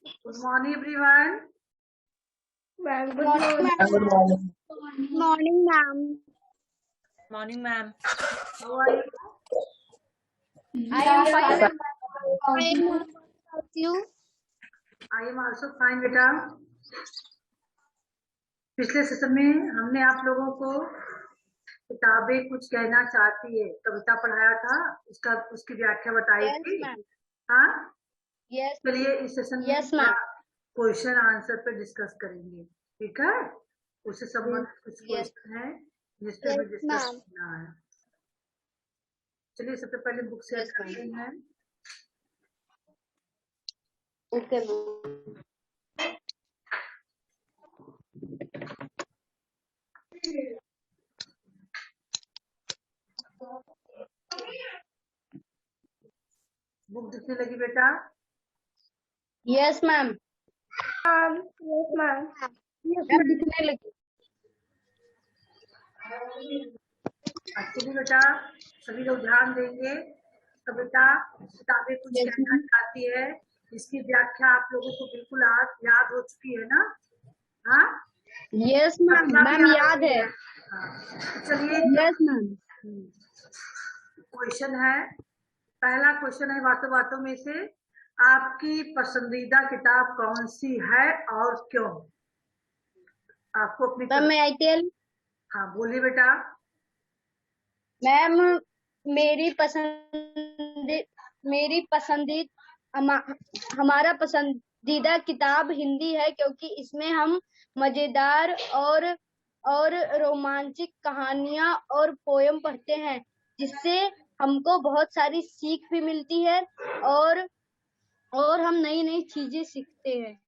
Good morning, everyone. Good morning. Morning, ma'am. Morning, ma'am. How are you? I am fine. I am about you. I am also fine, बेटा। पिछले session में हमने आप लोगों को किताबें कुछ कहना चाहती है कविता पढ़ाया था, उसकी व्याख्या बताई थी। हाँ, Yes. चलिए इस सेशन में Yes, ma'am. क्वेश्चन आंसर पे डिस्कस करेंगे, ठीक है? उससे संबंधित कुछ क्वेश्चन है जिस पे हमें डिस्कस करना है। चलिए सबसे पहले बुक शेयर करते हैं। Okay, बुक दिखने लगी बेटा? Yes, ma'am. Yes, ma'am. दिखने लगी। चलिए बेटा, सभी लोग ध्यान देंगे। कविता किताबें कुछ कहना चाहती है, इसकी व्याख्या आप लोगों को बिल्कुल याद हो चुकी है ना? हाँ, Yes, ma'am. मैम याद है। चलिए Yes, ma'am. क्वेश्चन है, पहला क्वेश्चन है बातों बातों में से आपकी पसंदीदा किताब कौन सी है और क्यों? आपको अपनी मैम मैं ITL। हाँ बोलिए बेटा। मैम हमारा पसंदीदा किताब हिंदी है, क्योंकि इसमें हम मजेदार और रोमांचक कहानियां और पोयम पढ़ते हैं, जिससे हमको बहुत सारी सीख भी मिलती है और हम नई नई चीजें सीखते हैं।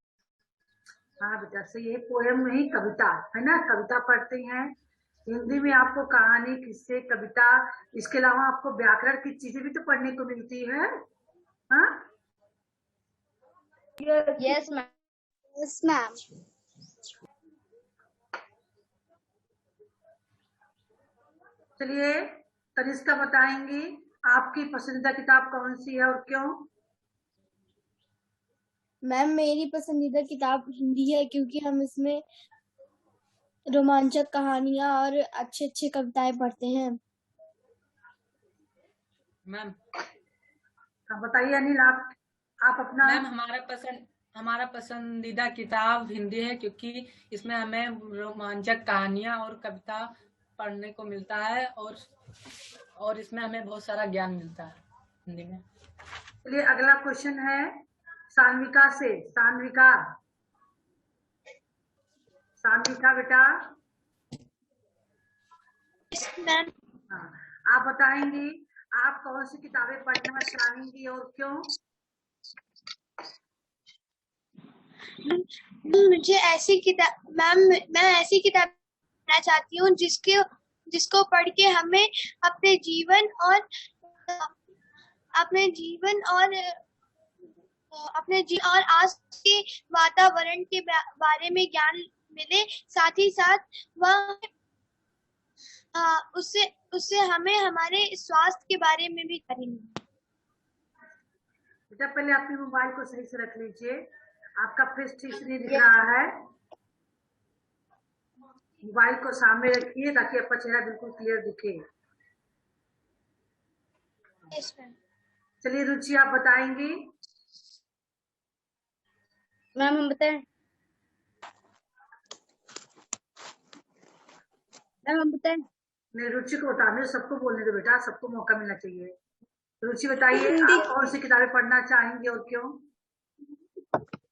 हाँ बेटा सही है, पोयम नहीं कविता है ना, कविता पढ़ते हैं। हिंदी में आपको कहानी, किस्से, कविता, इसके अलावा आपको व्याकरण की चीजें भी तो पढ़ने को मिलती है। हाँ यस मैम। Yes, ma'am. चलिए तनिष्का बताएंगी आपकी पसंदीदा किताब कौन सी है और क्यों? मैम मेरी पसंदीदा किताब हिंदी है, क्योंकि हम इसमें रोमांचक कहानियां और अच्छे अच्छे कविताएं पढ़ते हैं। मैम बताइए अनिल, आप अपना। मैम हमारा पसंदीदा किताब हिंदी है, क्योंकि इसमें हमें रोमांचक कहानियां और कविता पढ़ने को मिलता है और इसमें हमें बहुत सारा ज्ञान मिलता है हिंदी में। चलिए अगला क्वेश्चन है सान्विका से। सान्विका बेटा। मैम हाँ, आप बताएंगी आप कौन सी किताबें पढ़ना चाहेंगी और क्यों? मुझे ऐसी किताब मैं ऐसी किताब पढ़ना चाहती हूँ जिसको पढ़ के हमें अपने जीवन और आस के वातावरण के बारे में ज्ञान मिले, साथ ही साथ वह उससे हमें हमारे स्वास्थ्य के बारे में भी करेंगे। बेटा पहले अपने मोबाइल को सही से रख लीजिए, आपका फेस ठीक से नहीं दिख रहा है। मोबाइल को सामने रखिए ताकि आपका चेहरा बिल्कुल क्लियर दिखे। चलिए रुचि आप बताएंगी। मैम हम बताएं? नहीं, रुचि को बताने, सबको बोलने दो बेटा, सबको मौका मिलना चाहिए। रुचि बताइए आप कौन सी किताबें पढ़ना चाहेंगे और क्यों?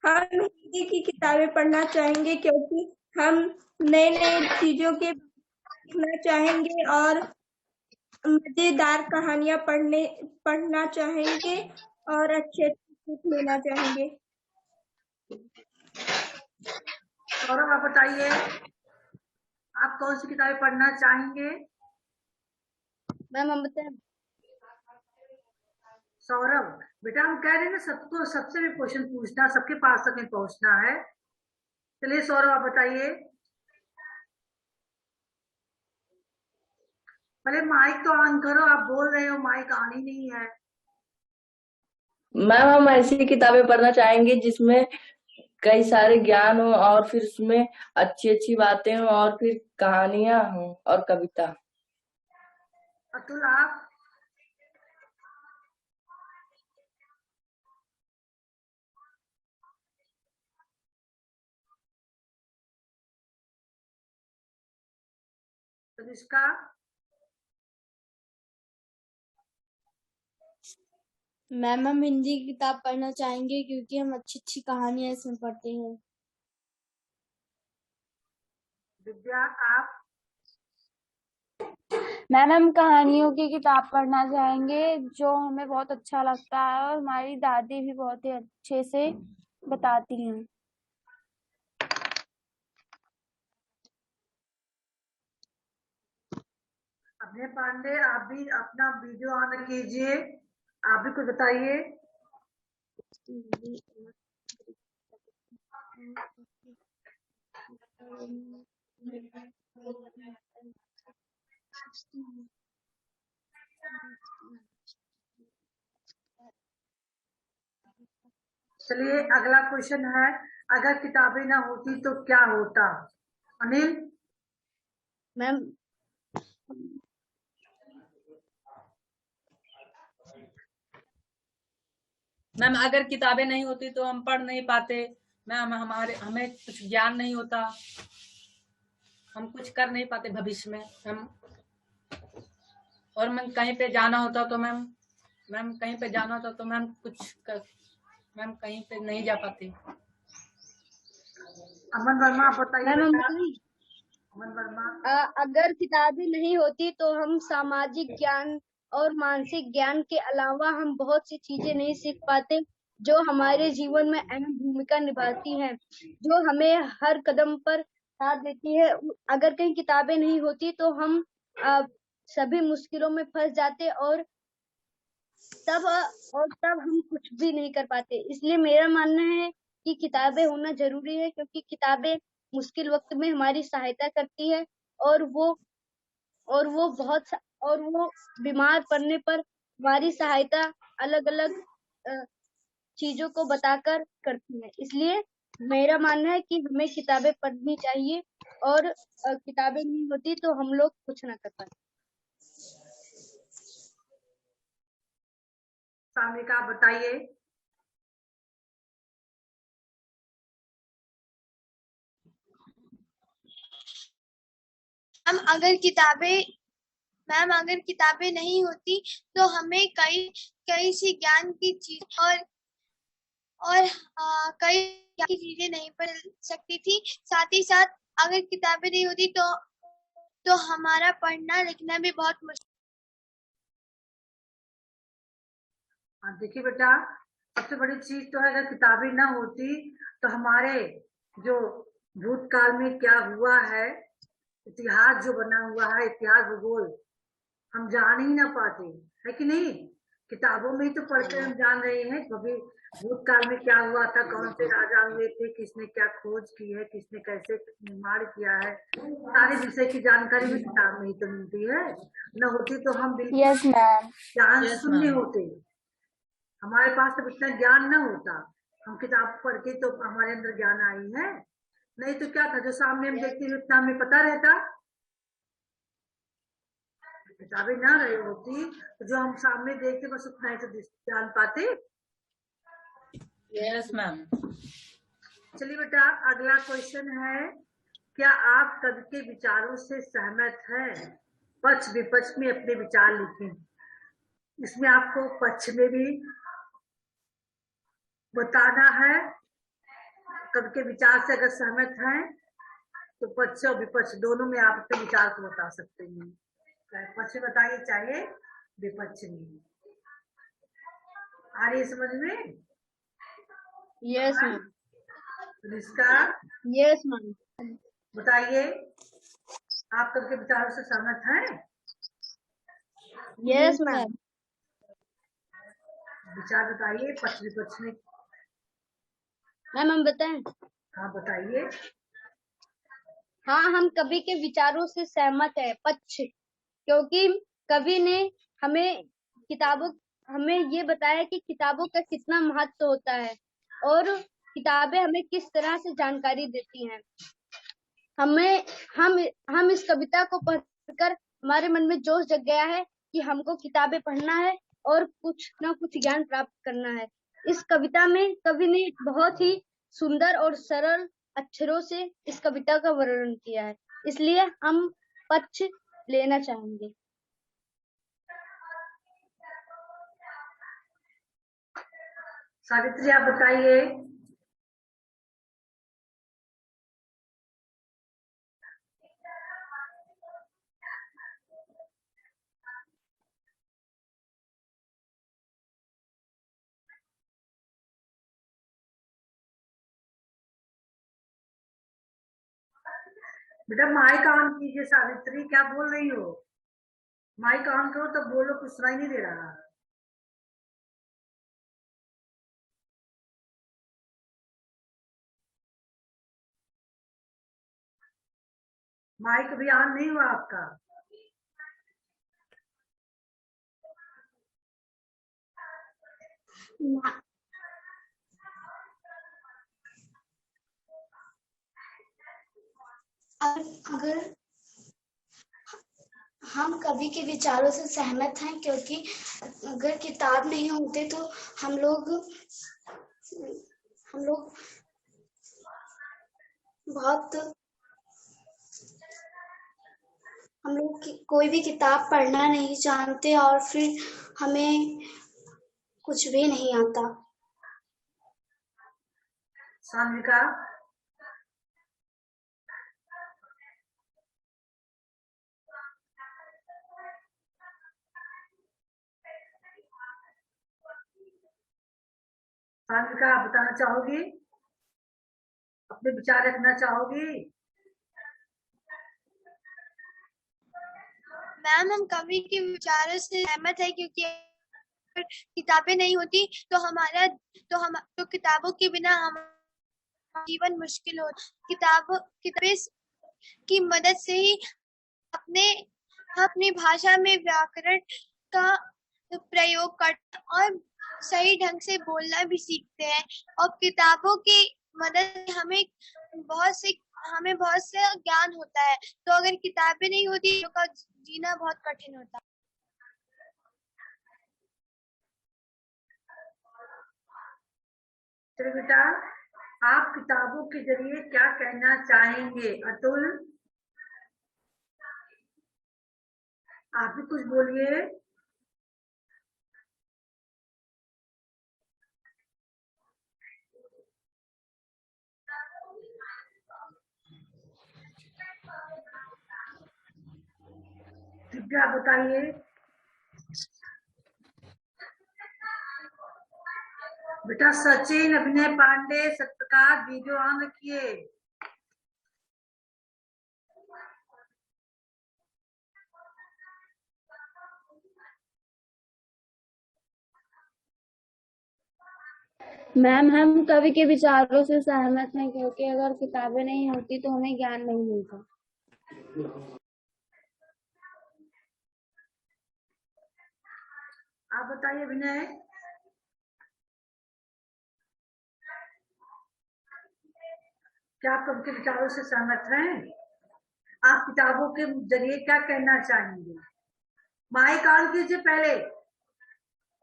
हम हिंदी की किताबें पढ़ना चाहेंगे, क्योंकि हम नए नए चीजों के सीखना चाहेंगे और मजेदार कहानियां पढ़ना चाहेंगे और अच्छे सीख लेना चाहेंगे। सौरभ आप बताइए आप कौन सी किताबें पढ़ना चाहेंगे? मैम हम बताएं? सौरभ बेटा हम कह रहे हैं ना, सबको सबसे भी क्वेश्चन पूछना, सबके पास तक में पहुंचना है। चलिए सौरभ आप बताइए। पहले माइक तो ऑन करो, आप बोल रहे हो माइक ऑन ही नहीं है। मैम हम ऐसी किताबें पढ़ना चाहेंगे जिसमें कई सारे ज्ञान हो और फिर उसमें अच्छी अच्छी बातें हो और फिर कहानियां हो और कविता। अतुल आप? तनिष्का? मैम हम हिंदी की किताब पढ़ना चाहेंगे क्योंकि हम अच्छी अच्छी कहानियां इसमें पढ़ते हैं। विद्या आप? मैम हम कहानियों की किताब पढ़ना चाहेंगे जो हमें बहुत अच्छा लगता है और हमारी दादी भी बहुत ही अच्छे से बताती हैं। अभय पांडे आप भी अपना वीडियो ऑन कीजिए, आप भी कुछ बताइए। चलिए अगला क्वेश्चन है, अगर किताबें ना होती तो क्या होता? अनिल? मैम मैम अगर किताबें नहीं होती तो हम पढ़ नहीं पाते मैम, हमें कुछ ज्ञान नहीं होता, हम कुछ कर नहीं पाते भविष्य में हम। और मैम कहीं पे जाना होता तो मैम कहीं पे जाना होता तो मैम कहीं पे नहीं जा पाती। अमन वर्मा आप बताइए मैम हम बेटा। बताएं? अमन वर्मा? अगर किताबें नहीं होती तो हम सामाजिक ज्ञान और मानसिक ज्ञान के अलावा हम बहुत सी चीजें नहीं सीख पाते जो हमारे जीवन में अहम भूमिका निभाती हैं, जो हमें हर कदम पर साथ देती है। अगर कहीं किताबें नहीं होती तो हम सभी मुश्किलों में फंस जाते और तब हम कुछ भी नहीं कर पाते। इसलिए मेरा मानना है कि किताबें होना जरूरी है क्योंकि किताबें मुश्किल वक्त में हमारी सहायता करती है और वो बीमार पड़ने पर हमारी सहायता अलग अलग चीजों को बताकर करती है। इसलिए मेरा मानना है कि हमें किताबें पढ़नी चाहिए और किताबें नहीं होती तो हम लोग कुछ ना कर पाते। सामने आप बताइए। मैम अगर किताबें नहीं होती तो हमें कई सी ज्ञान की चीज और कई ज्ञान की चीजें नहीं पढ़ सकती थी। साथ ही साथ अगर किताबें नहीं होती तो हमारा पढ़ना लिखना भी बहुत मुश्किल। देखिए बेटा, सबसे बड़ी चीज तो है, अगर किताबें ना होती तो हमारे जो भूतकाल में क्या हुआ है, इतिहास जो बना हुआ है, इतिहास भूगोल, हम जान ही ना पाते, है कि नहीं? किताबों में ही तो पढ़कर हम जान रहे हैं कभी भूतकाल में क्या हुआ था, कौन से राजा हुए थे, किसने क्या खोज की है, किसने कैसे निर्माण किया है, सारे विषय की जानकारी भी किताब में ही तो मिलती है। न होती तो हम बिल्कुल यस मैम। ज्ञान यस शून्य मैम। होते, हमारे पास तो इतना ज्ञान न होता। हम किताब पढ़ के तो हमारे अंदर ज्ञान आई है, नहीं तो क्या था जो सामने हम देखते हुए इतना हमें पता रहता। किताबें ना रही होती तो जो हम सामने देखते बस उतना ही तो जान पाते। Yes ma'am. चलिए बेटा अगला क्वेश्चन है, क्या आप कवि के विचारों से सहमत हैं? पक्ष विपक्ष में अपने विचार लिखें। इसमें आपको पक्ष में भी बताना है, कवि के विचार से अगर सहमत हैं तो पक्ष और विपक्ष दोनों में आप अपने विचार को बता सकते हैं, चाहे पक्ष में बताइए चाहे विपक्ष में। आ रही है समझ में? Yes ma'am. इसका यस मैम। बताइए, आप कवि के विचारों से सहमत हैं? Yes ma'am. विचार बताइए पक्ष विपक्ष में। मैम हम बताएं? हाँ बताइए। हाँ, हम कवि के विचारों से सहमत है, पक्ष, क्योंकि कवि ने हमें ये बताया कि किताबों का कितना महत्व होता है और किताबें हमें किस तरह से जानकारी देती हैं। हमें हम इस कविता को पढ़कर हमारे मन में जोश जग गया है कि हमको किताबें पढ़ना है और कुछ ना कुछ ज्ञान प्राप्त करना है। इस कविता में कवि ने बहुत ही सुंदर और सरल अक्षरों से इस कविता का वर्णन किया है, इसलिए हम पक्ष लेना चाहेंगे। सावित्री आप बताइए। बेटा माइक ऑन कीजिए। सावित्री क्या बोल रही हो? माइक ऑन करो तो बोलो, कुछ सुनाई नहीं दे रहा। माइक भी ऑन नहीं हुआ आपका। अगर हम कवि के विचारों से सहमत हैं, क्योंकि अगर किताब नहीं होते तो हम लोग कोई भी किताब पढ़ना नहीं जानते और फिर हमें कुछ भी नहीं आता। सान्विका। सान्विका आप बताना चाहोगी? अपने विचार रखना चाहोगी? मैम हम कवि के विचारों से सहमत है, क्योंकि किताबें नहीं होती तो किताबों के बिना हमारा जीवन मुश्किल हो। किताबें की मदद से ही अपनी भाषा में व्याकरण का प्रयोग करते और सही ढंग से बोलना भी सीखते हैं। और किताबों की मदद से हमें बहुत से ज्ञान होता है। तो अगर किताबें नहीं होती तो जीना बहुत कठिन होता। चलो बेटा, आप किताबों के जरिए क्या कहना चाहेंगे? अतुल आप भी कुछ बोलिए। दिव्या बताइए। बेटा सचिन, अभिनय पांडे, सत्यप्रकाश वीडियो ऑन रखिए। मैम हम कवि के विचारों से सहमत हैं, क्योंकि अगर किताबें नहीं होती तो हमें ज्ञान नहीं मिलता। आप बताइए विनय। क्या आप कवि के विचारों से सहमत हैं? आप किताबों के जरिए क्या कहना चाहेंगे? माइक ऑन कीजिए पहले।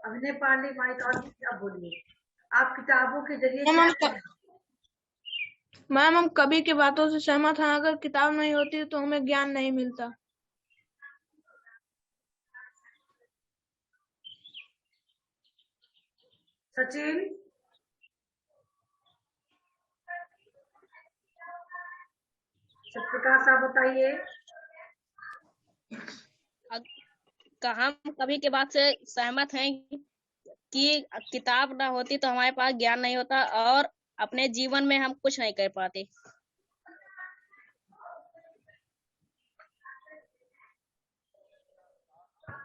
अभिनय पांडे माइक ऑन कीजिए, आप बोलिए। आप किताबों के जरिए मैम हम कवि की बातों से सहमत हैं। अगर किताब नहीं होती तो हमें ज्ञान नहीं मिलता। सचिन। सत्यप्रकाश आप बताइए। हम कवि के बात से सहमत हैं कि किताब ना होती तो हमारे पास ज्ञान नहीं होता और अपने जीवन में हम कुछ नहीं कर पाते।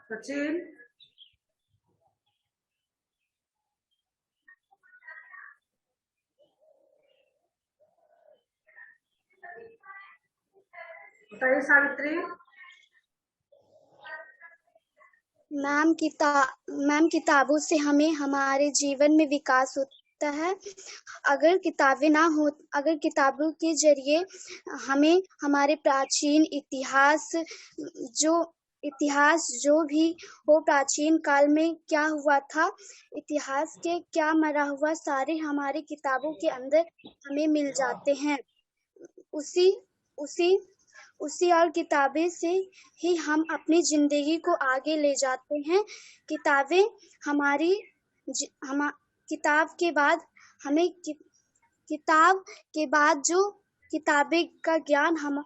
सचिन। बताइए सावित्री। मैम किताबों से हमें हमारे जीवन में विकास लगता है। अगर किताबें ना हो, अगर किताबों के जरिए हमें हमारे प्राचीन इतिहास जो भी हो, प्राचीन काल में क्या हुआ था, इतिहास के क्या मरा हुआ, सारे हमारी किताबों के अंदर हमें मिल जाते हैं। उसी और किताबें से ही हम अपनी जिंदगी को आगे ले जाते हैं। किताबें किताब के बाद हमें किताब के बाद जो किताबें का ज्ञान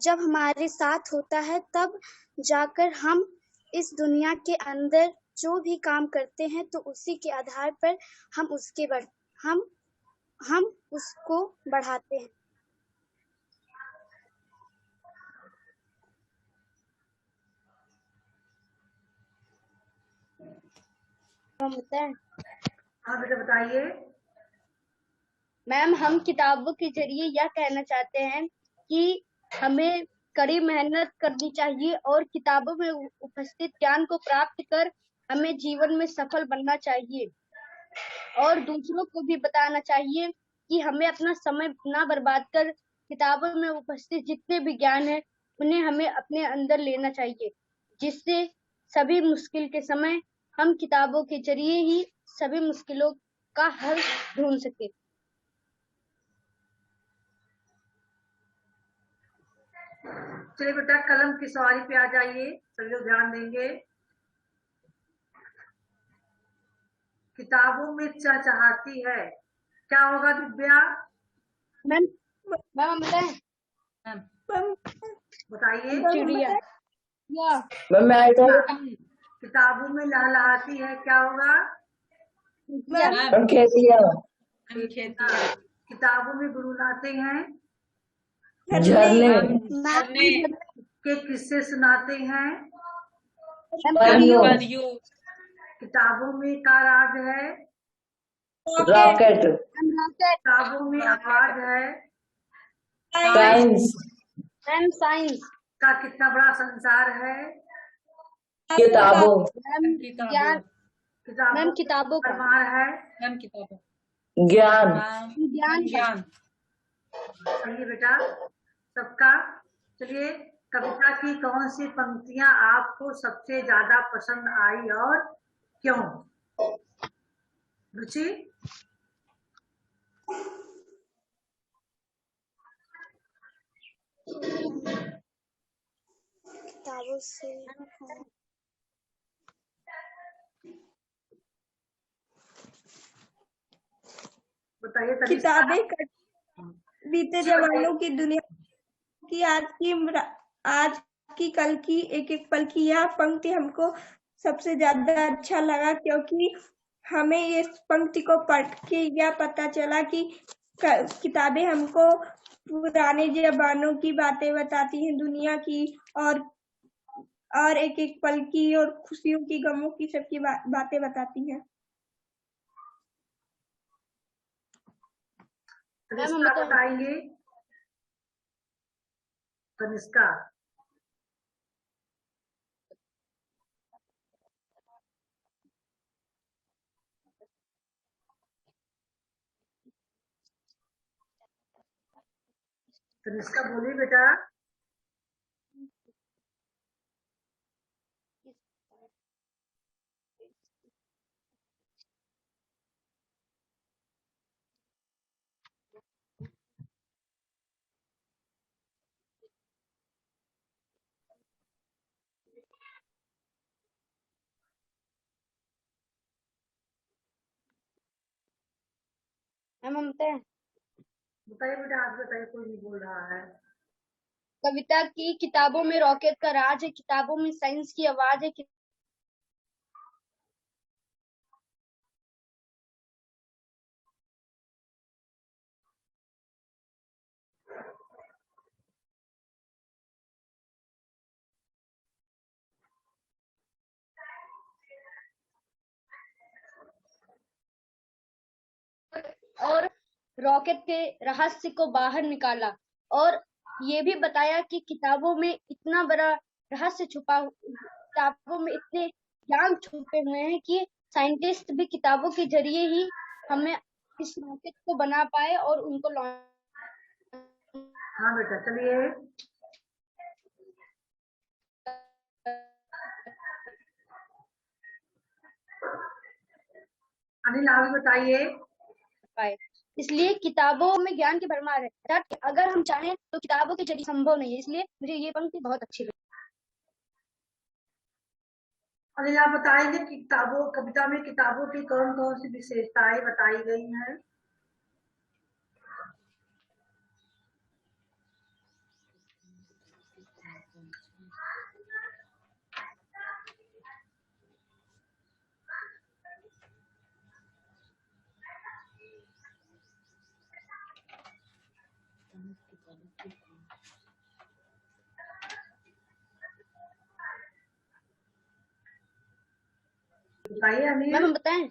जब हमारे साथ होता है, तब जाकर हम इस दुनिया के अंदर जो भी काम करते हैं, तो उसी के आधार पर हम उसको बढ़ाते हैं। हाँ बेटा बताइए। मैम, हम किताबों के जरिए यह कहना चाहते हैं कि हमें कड़ी मेहनत करनी चाहिए और किताबों में उपस्थित ज्ञान को प्राप्त कर हमें जीवन में सफल बनना चाहिए और दूसरों को भी बताना चाहिए कि हमें अपना समय ना बर्बाद कर किताबों में उपस्थित जितने भी ज्ञान है उन्हें हमें अपने अंदर लेना चाहिए, जिससे सभी मुश्किल के समय हम किताबों के जरिए ही सभी मुश्किलों का हल ढूंढ सके। चलिए बेटा कलम की सवारी पे आ जाइए, सभी लोग ध्यान देंगे। किताबों में चहचहाती है, क्या होगा दिव्या? मैम बताइए। चिड़िया। किताबों में लहलहाती है, क्या होगा? किताबों में गुनगुनाते हैं, झरने के किस्से सुनाते हैं। किताबों में का राज है, रॉकेट किताबों में आवाज है, साइंस का कितना बड़ा संसार है, किताबों किताबों का परमार है, ज्ञान चलिए बेटा सबका। चलिए कविता की कौन सी पंक्तियां आपको सबसे ज्यादा पसंद आई और क्यों? रुचि? किताबों से बताइए। किताबें बीते जमानों की दुनिया की आज की कल की एक एक पल की यह पंक्ति हमको सबसे ज्यादा अच्छा लगा, क्योंकि हमें इस पंक्ति को पढ़ के यह पता चला कि किताबें हमको पुराने जमानों की बातें बताती हैं, दुनिया की और एक एक पल की और खुशियों की, गमों की, सबकी बातें बताती हैं। बताएंगे कनिष्का। कनिष्का बोलिए बेटा। बताइए बेटा, आप बताइए, कोई नहीं बोल रहा है। कविता की किताबों में रॉकेट का राज है, किताबों में साइंस की आवाज है, और रॉकेट के रहस्य को बाहर निकाला और ये भी बताया कि किताबों में इतना बड़ा रहस्य किताबों में इतने ज्ञान छुपे हुए हैं कि साइंटिस्ट भी किताबों के जरिए ही हमें इस रॉकेट को बना पाए और उनको हाँ बेटा चलिए। अनिल आप बताइए। पाए। इसलिए किताबों में ज्ञान की भरमार है, अर्थात अगर हम चाहें तो किताबों के जरिए संभव नहीं है। इसलिए मुझे ये पंक्ति बहुत अच्छी लगी। अनिल आप बताएंगे कि कविता में किताबों की कौन कौन सी विशेषताएं बताई गई हैं? बताइए अनिल। मैम हम बताएं?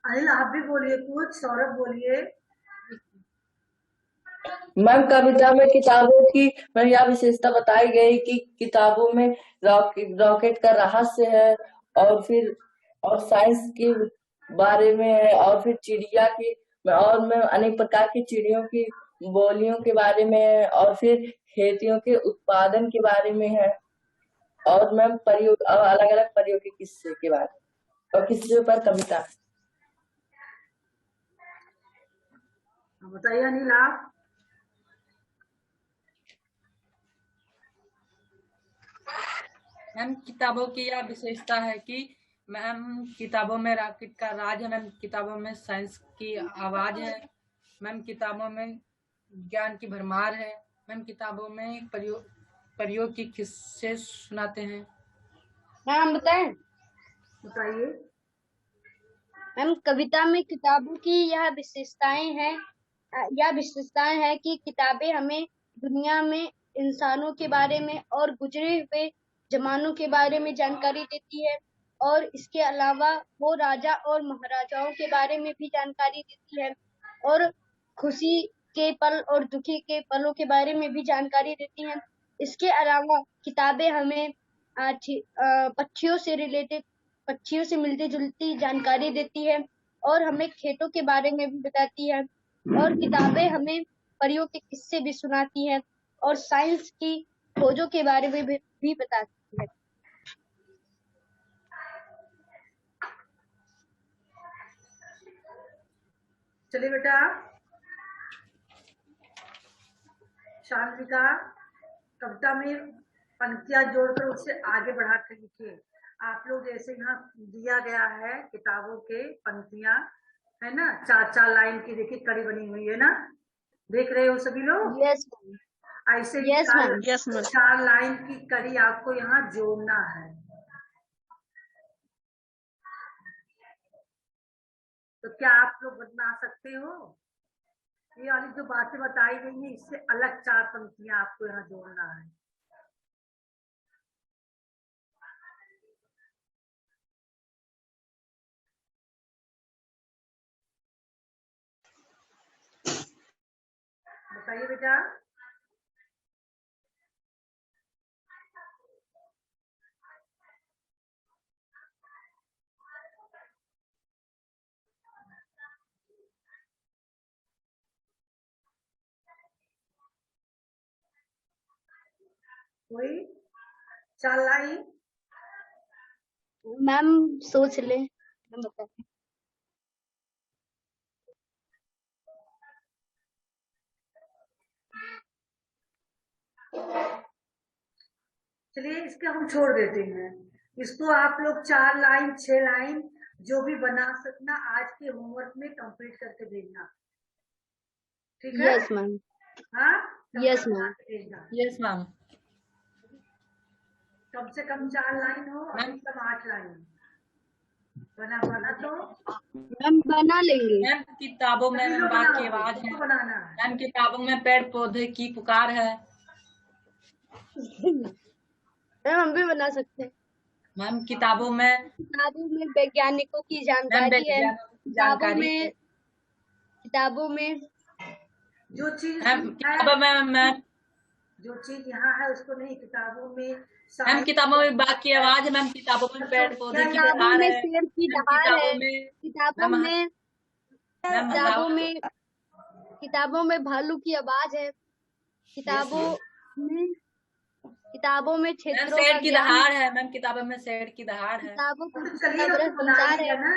अनिल आप भी बोलिए कुछ, सौरभ बोलिए। मैम कविता में किताबों की यह विशेषता बताई गई कि किताबों में रॉकेट का रहस्य है, और साइंस के बारे में है, और फिर चिड़िया की और में अनेक प्रकार की चिड़ियों की बोलियों के बारे में है, और फिर खेतियों के उत्पादन के बारे में है, और मैम अलग अलग परियों के किस्से के बारे में, और किस्से पर कविता। बताइए अनिल आप। मैम किताबों की यह विशेषता है कि मैम किताबों में रॉकेट का राज है, मैम किताबों में साइंस की आवाज है, मैम किताबों में ज्ञान की भरमार है, मैम किताबों में परियों की किस्से सुनाते हैं। मैम हम बताएं? बताइए। मैम कविता में किताबों की यह विशेषताएं हैं कि किताबें हमें दुनिया में इंसानों के बारे में और गुजरे हुए जमानों के बारे में जानकारी देती है, और इसके अलावा वो राजा और महाराजाओं के बारे में भी जानकारी देती है, और खुशी के पल और दुखी के पलों के बारे में भी जानकारी देती है। इसके अलावा किताबें हमें पक्षियों से मिलती जुलती जानकारी देती है, और हमें खेतों के बारे में भी बताती है, और किताबें हमें परियों के किस्से भी सुनाती है, और साइंस की खोजों के बारे में भी बताती है। चलिए बेटा शांतिका कविता में पंक्तियां जोड़कर उससे आगे बढ़ा कर लिखिए। आप लोग जैसे यहाँ दिया गया है किताबों के पंक्तियां है ना, 4-4 लाइन की देखिए कड़ी बनी हुई है ना, देख रहे हो सभी लोग? यस ऐसे यस मैम। 4 लाइन की कड़ी आपको यहाँ जोड़ना है। तो क्या आप लोग बना सकते हो? ये वाली जो बातें बताई गई है इससे अलग 4 पंक्तियां आपको यहाँ जोड़ना है। बताइए बेटा। कोई 4 लाइन? मैम सोच ले, हम बताते हैं। चलिए इसके हम छोड़ देते हैं, इसको आप लोग 4 लाइन 6 लाइन जो भी बना सकना आज के होमवर्क में कंप्लीट करके भेजना, ठीक है? Yes ma'am. हाँ यस मैम। Yes ma'am. कम से कम 4 लाइन हो, अधिकतम 8 लाइन बना तो मैम बना लेंगे। मैम किताबों में बात की आवाज है, बनाना है। मैम किताबों में पेड़ पौधे की पुकार है। मैम हम भी बना सकते हैं। मैम किताबों में वैज्ञानिकों की जानकारी है। किताबों में जो चीज जो चीज यहाँ है उसको नहीं, किताबों में मैम किताबों में बात की आवाज है, मैम किताबों में पेड़ पौधे की पुकार है, शेर की दहाड़ है, किताबों में मैम बताओ। किताबों में भालू की आवाज है। किताबों में मैम क्षेत्रों शेर का की ज्ञान दहाड़ है। मैम किताबों में शेर की दहाड़ है। किताबों तो का चलिए पूरा उसको बना संसार लिया है। ना,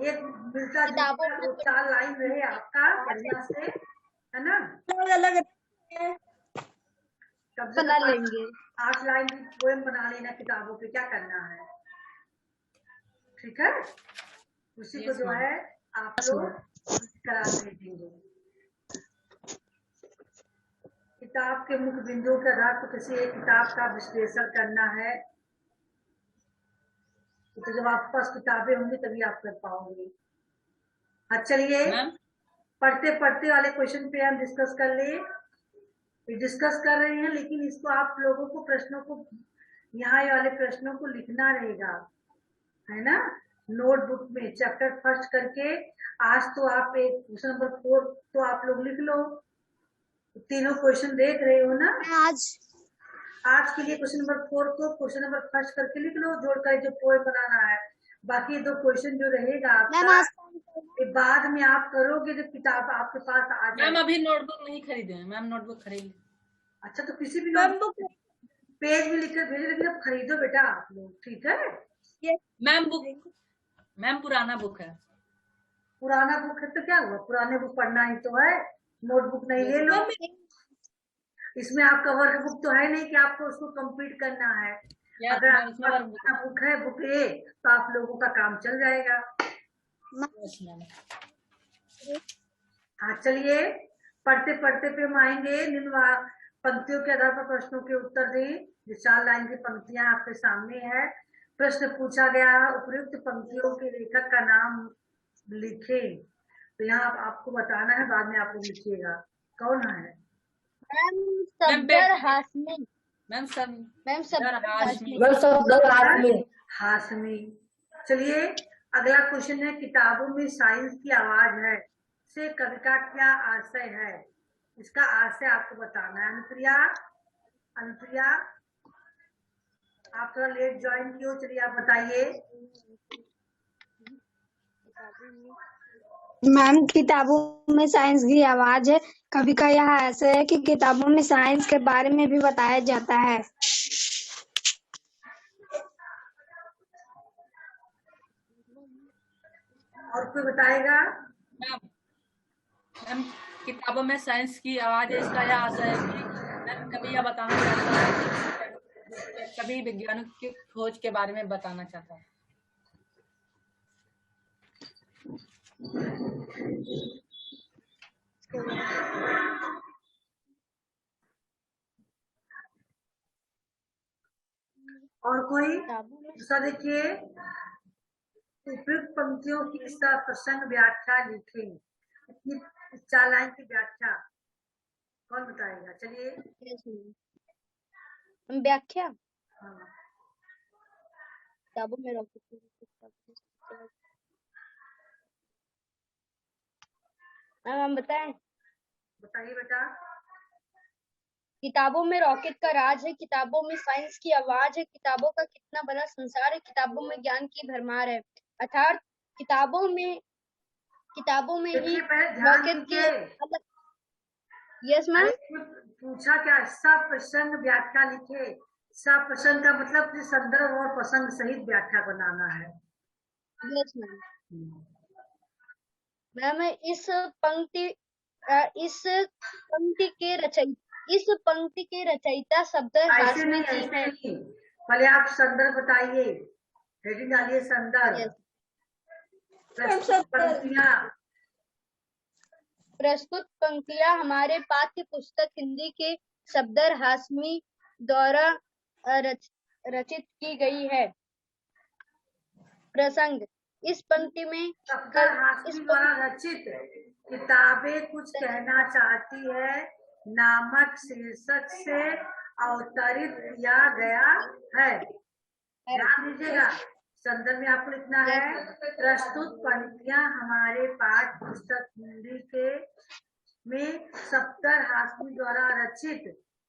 एक मिलता किताबों जुलता में 2-4 लाइन रहे आपका बढ़िया से, है ना। अलग अलग कम से बना कम लेंगे। 8 लाइन की पोएम बना लेना किताबों पे, क्या करना है, ठीक है। उसी को जो है आप लोग करा भेजेंगे। किताब के मुख्य बिंदुओं के आधार पर किसी एक किताब का विश्लेषण करना है, तो जब आपके पास किताबें होंगी तभी आप कर पाओगे। अच्छा चलिए पढ़ते पढ़ते वाले क्वेश्चन पे हम डिस्कस कर ले। डिस्कस कर रहे हैं, लेकिन इसको आप लोगों को प्रश्नों को, यहाँ वाले प्रश्नों को लिखना रहेगा, है ना, नोटबुक में चैप्टर फर्स्ट करके। आज तो आप एक क्वेश्चन नंबर 4 तो आप लोग लिख लो, तीनों क्वेश्चन देख रहे हो ना। आज के लिए क्वेश्चन नंबर 4 को क्वेश्चन नंबर फर्स्ट करके लिख लो, जोड़कर जो पोएम बनाना है। बाकी 2 क्वेश्चन जो रहेगा आपका, ये बाद में आप करोगे जब किताब आपके पास आ जाए। मैम अभी नोटबुक नहीं खरीदे हैं। मैम नोटबुक खरीद। अच्छा तो किसी भी नोटबुक पेज में लिखकर भेज, लेकिन अब खरीदो बेटा आप लोग, ठीक है। मैम बुक, मैम पुराना बुक है। पुराना बुक है तो क्या हुआ, पुराने बुक पढ़ना ही तो है, नोटबुक नहीं ले लो। इसमें आपका वर्क बुक तो है नहीं कि आपको उसको कंप्लीट करना है। अगर आपका बुक है बुक ए, तो आप लोगों का काम चल जाएगा। हाँ चलिए पढ़ते पढ़ते पे हम आएंगे। निम्न पंक्तियों के आधार पर प्रश्नों के उत्तर दें। जो 4 लाइन की पंक्तियां आपके सामने है। प्रश्न पूछा गया, उपयुक्त पंक्तियों के लेखक का नाम लिखे। तो यहाँ आपको बताना है, बाद में आप लोग लिखिएगा कौन है। सफदर हाशमी। हाशमी। चलिए अगला क्वेश्चन है, किताबों में साइंस की आवाज है से कवि का क्या आशय है। इसका आशय आपको बताना है। अनुप्रिया आप थोड़ा लेट ज्वाइन किए हो, चलिए आप बताइए। मैम किताबों में साइंस की आवाज है, कवि का यह आशय है कि किताबों में साइंस के बारे में भी बताया जाता है। और कोई बताएगा। मैम किताबों में साइंस की आवाज है, इसका यह आशय है कि मैम कवि यह बताना चाहता है कि सभी विज्ञानों की खोज के बारे में बताना चाहता है। और कोई दूसरा देखिए, उपयुक्त पंक्तियों की प्रसंग व्याख्या लिखें। 4 लाइन की व्याख्या कौन बताएगा, चलिए। व्याख्या हाँ। किताबों में हम बताएं। बताइए बेटा। किताबों में रॉकेट का राज है, किताबों में साइंस की आवाज है, किताबों का कितना बड़ा संसार है, किताबों में ज्ञान की भरमार है। अर्थात किताबों में ही रॉकेट की। Yes ma'am. पूछा क्या, सप्रसंग व्याख्या लिखे। सप्रसंग का मतलब संदर्भ और प्रसंग सहित व्याख्या बनाना है। Yes ma'am. मैम इस पंक्ति के रचयिता सफदर हाशमी जी हैं। पहले आप संदर्भ बताइए, हेडिंग डालिए संदर्भ। प्रस्तुत पंक्तियां हमारे पाठ्य पुस्तक हिंदी के सफदर हाशमी द्वारा रचित की गई है। प्रसंग, इस पंक्ति में सफदर हाशमी द्वारा रचित किताबें कुछ कहना चाहती है नामक शीर्षक से अवतरित किया गया है। ध्यान दीजिएगा, संदर्भ में आपको लिखना है, प्रस्तुत पंक्तियां हमारे पाठ्य पुस्तक हिंदी के में सफदर हाशमी द्वारा रचित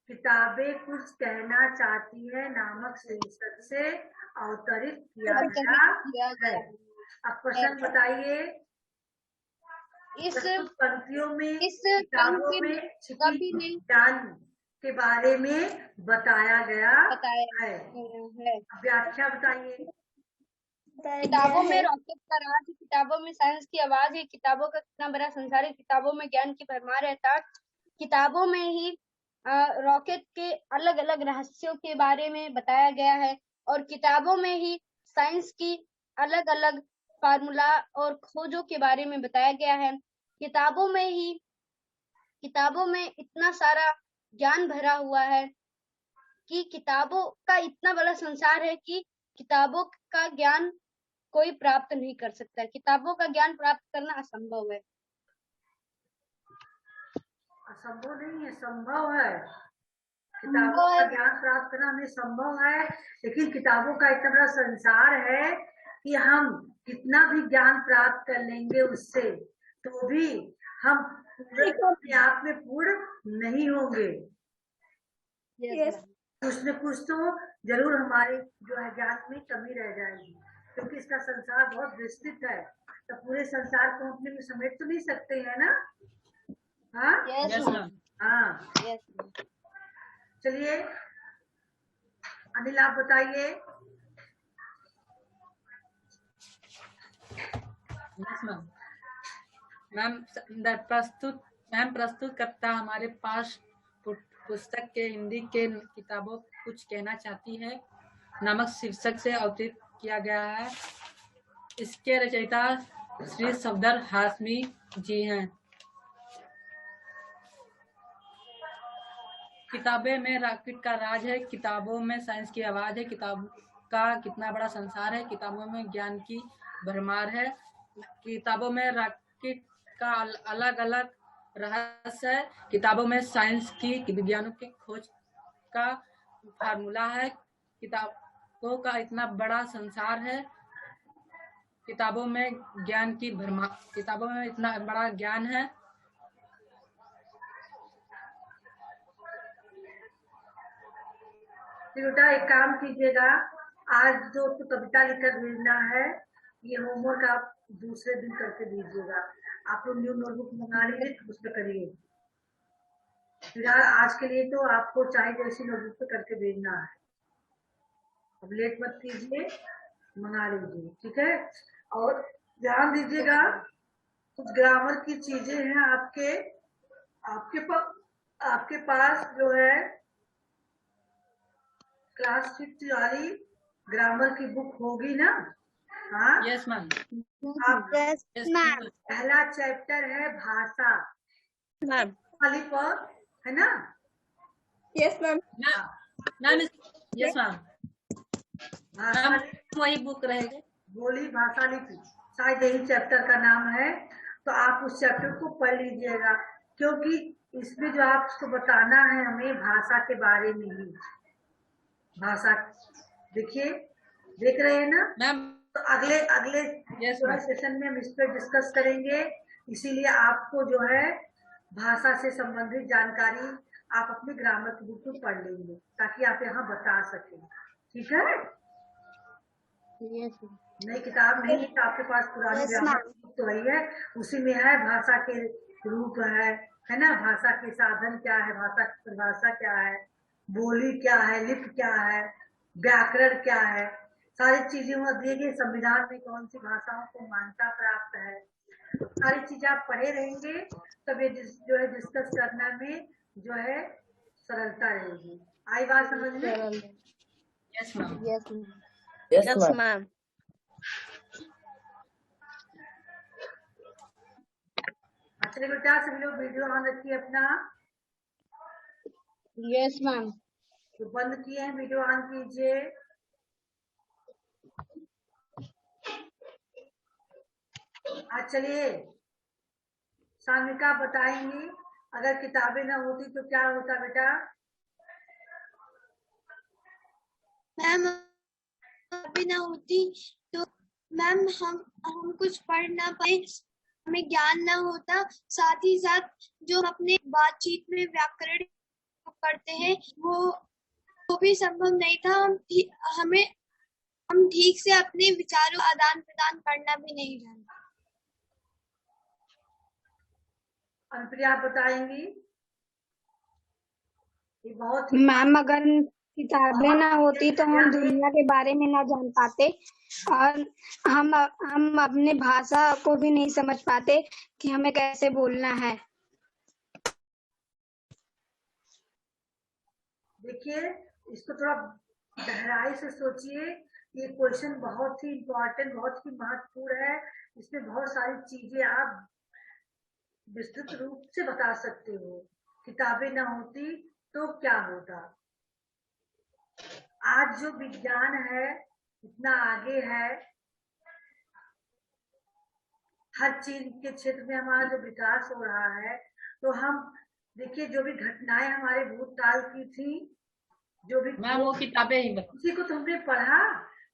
किताबें कुछ कहना चाहती है नामक शीर्षक से अवतरित किया गया है। अब प्रश्न बताइए। इस प्रस्तुत पंक्तियों में इस किताबों पंक्ति में में छिपी कभी नहीं ज्ञान के बारे में बताया गया बताया है। है। व्याख्या बताइए। किताबों में रॉकेट का राज है, किताबों में साइंस की आवाज है, किताबों का कितना बड़ा संसार है, किताबों में ज्ञान की भरमार है। किताबों में ही रॉकेट के अलग अलग रहस्यों के बारे में बताया गया है और किताबों में ही साइंस की अलग अलग फार्मूला और खोजों के बारे में बताया गया है। किताबों में इतना सारा ज्ञान भरा हुआ है कि किताबों का इतना बड़ा संसार है कि किताबों का ज्ञान कोई प्राप्त नहीं कर सकता। किताबों का ज्ञान प्राप्त करना असंभव है। असंभव नहीं है, संभव है। किताबों का ज्ञान प्राप्त करना हमें संभव है, लेकिन किताबों का इतना बड़ा संसार है कि हम कितना भी ज्ञान प्राप्त कर लेंगे उससे तो भी हम अपने आप में पूर्ण नहीं होंगे। कुछ न कुछ तो जरूर हमारे जो है ज्ञान में कमी रह जाएगी, क्योंकि इसका संसार बहुत विस्तृत है। तो पूरे संसार को अपने में समेट तो नहीं सकते हैं ना। हाँ हाँ। चलिए अनिल आप बताइए। मैम प्रस्तुतकर्ता हमारे पास पुस्तक के हिंदी के किताबों कुछ कहना चाहती है नामक शीर्षक से अवतरित किया गया है। इसके रचयिता श्री सफदर हाशमी जी हैं। किताबें में रॉकेट का राज है, किताबों में साइंस की आवाज है, किताब का कितना बड़ा संसार है, किताबों में ज्ञान की भरमार है, किताबों में रॉकेट का अलग अलग रहस्य है, किताबों में साइंस की विज्ञानों की खोज का फार्मूला है, किताबों का इतना बड़ा संसार है, किताबों में ज्ञान की भरमार, किताबों में इतना बड़ा ज्ञान है। बेटा एक काम कीजिएगा, आज जो तो कविता लिखकर भेजना है ये होमवर्क आप दूसरे दिन करके दीजिएगा। आप लोग न्यू नोटबुक मंगा लीजिए, उस पर करिए। फिलहाल आज के लिए तो आपको चाहे जैसी नोटबुक पे करके भेजना है। अब लेट मत कीजिए, मंगा लीजिए, ठीक है। और ध्यान दीजिएगा, कुछ ग्रामर की चीजें हैं आपके पास जो है क्लास 5 वाली ग्रामर की बुक होगी ना। हाँ यस मैम। पहला चैप्टर है भाषा मैम। वाली पर, है ना। Yes ma'am. Yes ma'am. वही बुक रहेगी, बोली भाषा लिपि, शायद यही चैप्टर का नाम है। तो आप उस चैप्टर को पढ़ लीजिएगा, क्योंकि इसमें जो आपको बताना है हमें भाषा के बारे में ही। भाषा देखिए, देख रहे हैं ना मैम। तो अगले सेशन में हम इस पर डिस्कस करेंगे। इसीलिए आपको जो है भाषा से संबंधित जानकारी आप अपने ग्रामर की बुक में पढ़ लेंगे, ताकि आप यहाँ बता सकें, ठीक है। नई किताब नहीं है आपके पास, पुरानी ग्रामर की बुक तो वही है, उसी में है भाषा के रूप है ना, भाषा के साधन क्या है, भाषा की परिभाषा क्या है, बोली क्या है, लिप क्या है, व्याकरण क्या है, सारी चीजें वहाँ दिए गए। संविधान में कौन सी भाषाओं को मान्यता प्राप्त है, सारी चीजें आप पढ़े रहेंगे, तब ये जो है डिस्कस करने में जो है सरलता रहेगी। आई बात समझ में? Yes ma'am. Yes ma'am. चलिए बेटा सभी लोग वीडियो ऑन रखिए अपना। Yes ma'am. जो बंद किए हैं वीडियो ऑन कीजिए। आज चलिए सान्विका बताएंगी, अगर किताबें ना होती तो क्या होता बेटा? मैम अभी ना होती तो मैम हम कुछ पढ़ ना पाए, हमें ज्ञान ना होता, साथ ही साथ जो हम अपने बातचीत में व्याकरण पढ़ते हैं वो भी संभव नहीं था। हम ठीक से अपने विचारों आदान प्रदान करना भी नहीं जानते। अनुप्रिया आप बताएंगी? ये बहुत ही मैम अगर किताबें ना होती तो हम दुनिया के बारे में ना जान पाते और हम अपने भाषा को भी नहीं समझ पाते कि हमें कैसे बोलना है। देखिए, इसको थोड़ा गहराई से सोचिए। ये क्वेश्चन बहुत ही इम्पोर्टेंट, बहुत ही महत्वपूर्ण है। इसमें बहुत सारी चीजें आप विस्तृत रूप से बता सकते हो। किताबें ना होती तो क्या होता। आज जो विज्ञान है इतना आगे है, हर चीज के क्षेत्र में हमारा जो विकास हो रहा है, तो हम देखिए जो भी घटनाएं हमारे भूतकाल की थी, जो भी मैम वो किताबें ही उसी को तो हमने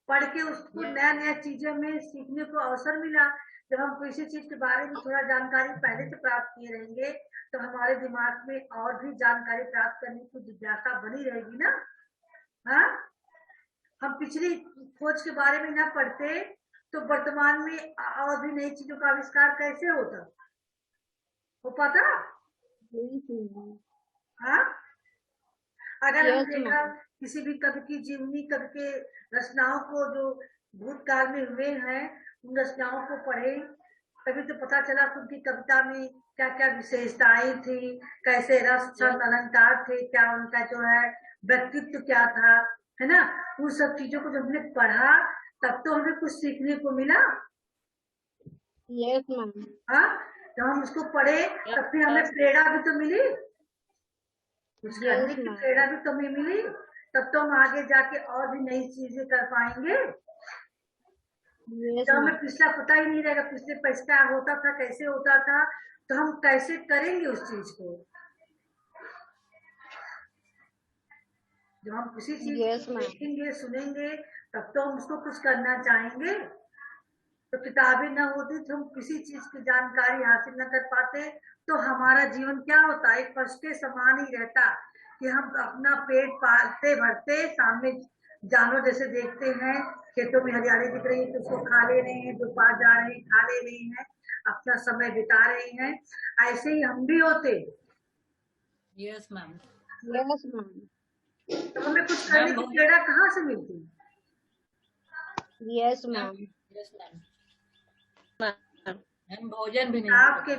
पढ़ के उसको नया नया चीजों में सीखने को अवसर मिला। जब हम किसी चीज के बारे में थोड़ा जानकारी पहले से प्राप्त किए रहेंगे तो हमारे दिमाग में और भी जानकारी प्राप्त करने की जिज्ञासा बनी रहेगी ना। हाँ, हम पिछली खोज के बारे में ना पढ़ते तो वर्तमान में और भी नई चीजों का आविष्कार कैसे होता, हो पाता? हाँ, अगर हम देखा किसी भी कवि की जीवनी, कवि के रचनाओं को जो भूतकाल में हुए हैं, उन रचनाओं को पढ़े तभी तो पता चला कि उनकी कविता में क्या क्या विशेषताएं थी, कैसे रस छंद अलंकार थे, क्या उनका जो है व्यक्तित्व क्या था, है ना। उन सब चीजों को जब हमने पढ़ा तब तो हमें कुछ सीखने को मिला। Yes ma'am. हाँ, जब हम उसको पढ़े तब फिर हमें प्रेरणा भी तो मिली, कुछ करने की प्रेरणा भी तो हमें मिली। तब तो हम आगे जाके और भी नई चीजें कर पाएंगे। जब हमें पिछला पता ही नहीं रहेगा, पिछले पैसा होता था, कैसे होता था, तो हम कैसे करेंगे उस चीज को। जब हम किसी चीज को देखेंगे, सुनेंगे, तब तो हम उसको कुछ करना चाहेंगे। तो किताबें न होती तो हम किसी चीज की जानकारी हासिल न कर पाते, तो हमारा जीवन क्या होता, एक पशु के समान ही रहता कि हम अपना पेट पालते भरते, सामने जानवर जैसे देखते हैं, खेतों में हरियाली दिख रही है तो उसको खा ले रहे हैं, जो पास जा रहे हैं खा ले रहे हैं, अपना समय बिता रहे हैं, ऐसे ही हम भी होते। Yes ma'am. Yes ma'am. तो हमें कुछ करने की प्रेरणा कहाँ से मिलती? Yes ma'am. Yes ma'am. हम भोजन भी नहीं आपके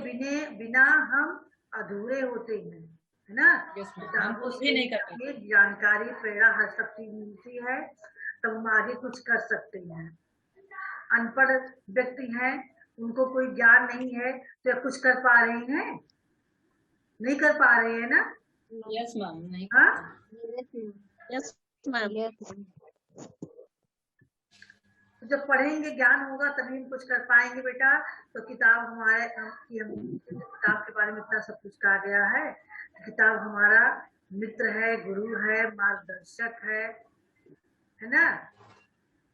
बिना हम अधूरे होते हैं, है ना। किताबों से नहीं करते, जानकारी, प्रेरणा, हर सब चीज मिलती है तब हम आगे कुछ कर सकते हैं। अनपढ़ व्यक्ति हैं, उनको कोई ज्ञान नहीं है तो कुछ कर पा रहे हैं? नहीं कर पा रहे हैं ना। Yes ma'am. नहीं। हाँ, यस मैम। तो जब पढ़ेंगे ज्ञान होगा तभी हम कुछ कर पाएंगे बेटा। तो किताब हमारे किताब के बारे में इतना सब कुछ कहा गया है। किताब हमारा मित्र है, गुरु है, मार्गदर्शक है ना,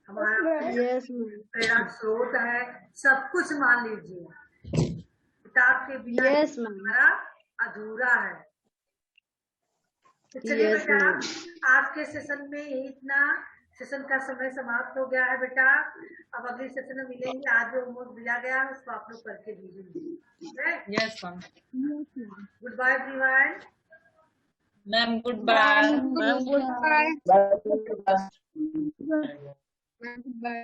हमारा प्रेरणा स्रोत है, सब कुछ मान लीजिए। किताब के बिना हमारा अधूरा है। तो चलिए बेटा, आज के सेशन में इतना, सेशन का समय समाप्त हो गया है बेटा। अब अगले सेशन में मिलेंगे। आज जो होमवर्क दिया गया है उसको आप लोग करके दीजिए। Yes ma'am. Good bye everyone. Ma'am good bye. Ma'am good bye. Bye. Ma'am good bye.